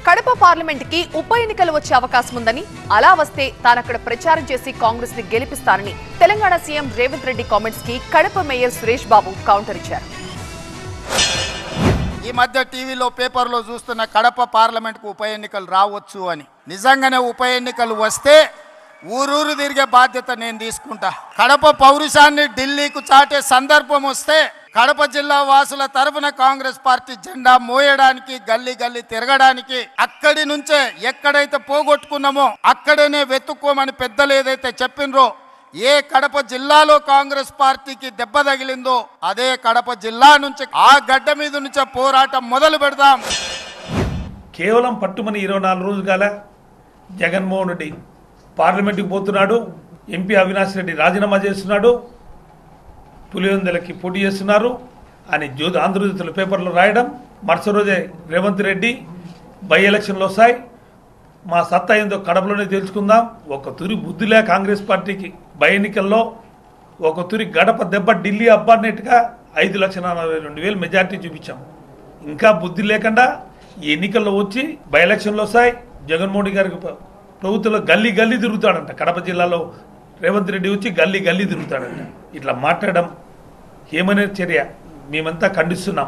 Kadapa parliament కి ఉప ఎన్నికలు వచ్చే అవకాశం ఉందని, అలా వస్తే తానక్కడ ప్రచారం చేసి కాంగ్రెస్ ని గెలిపిస్తానని తెలంగాణ సీఎం రేవంత్ రెడ్డి కామెంట్స్ కి కడప మేయర్ సురేష్ బాబు కౌంటర్ ఇచ్చారు. ఈ మధ్య టీవీలో పేపర్లో చూస్తున్న కడప పార్లమెంట్కు ఉప ఎన్నికలు రావచ్చు అని. నిజంగానే ఉప ఎన్నికలు వస్తే ఊరూరు తిరిగే బాధ్యత నేను తీసుకుంటా. కడప పౌరుషాన్ని ఢిల్లీకు చాటే సందర్భం వస్తే కడప జిల్లా వాసుల తరఫున కాంగ్రెస్ పార్టీ జెండా మోయడానికి, గల్లీ గల్లీ తిరగడానికి, అక్కడి నుంచే ఎక్కడైతే పోగొట్టుకున్నామో అక్కడనే వెతుక్కోమని పెద్దలు ఏదైతే చెప్పినరో, ఏ కడప జిల్లాలో కాంగ్రెస్ పార్టీకి దెబ్బ తగిలిందో అదే కడప జిల్లా నుంచి, ఆ గడ్డ మీద నుంచే పోరాటం మొదలు పెడదాం. కేవలం పట్టుమని 24 రోజులు కాల జగన్మోహన్ రెడ్డి పార్లమెంటుకి పోతున్నాడు, ఎంపీ అవినాష్ రెడ్డి రాజీనామా చేస్తున్నాడు, పులివెందులకి పోటీ చేస్తున్నారు అని ఆంధ్రజ్యోతిలో పేపర్లో రాయడం, మరుసటి రోజే రేవంత్ రెడ్డి బై ఎలక్షన్లు వస్తాయి, మా సత్తా ఏందో కడపలోనే తెలుసుకుందాం, ఒక తురి బుద్ధిలే కాంగ్రెస్ పార్టీకి బై ఎన్నికల్లో ఒక తురి గడప దెబ్బ ఢిల్లీ అబ్బన్నట్టుగా 5,42,000 మెజార్టీ చూపించాం. ఇంకా బుద్ధి లేకుండా ఈ ఎన్నికల్లో వచ్చి బై ఎలక్షన్లు వస్తాయి, జగన్మోహన్ రెడ్డి గారికి ప్రభుత్వంలో గల్లీ గల్లీ తిరుగుతాడంట. కడప జిల్లాలో రేవంత్ రెడ్డి వచ్చి గల్లీ గల్లీ తిరుగుతాడంట. ఇట్లా మాట్లాడడం ఏమనే చర్య? మేమంతా ఖండిస్తున్నాం.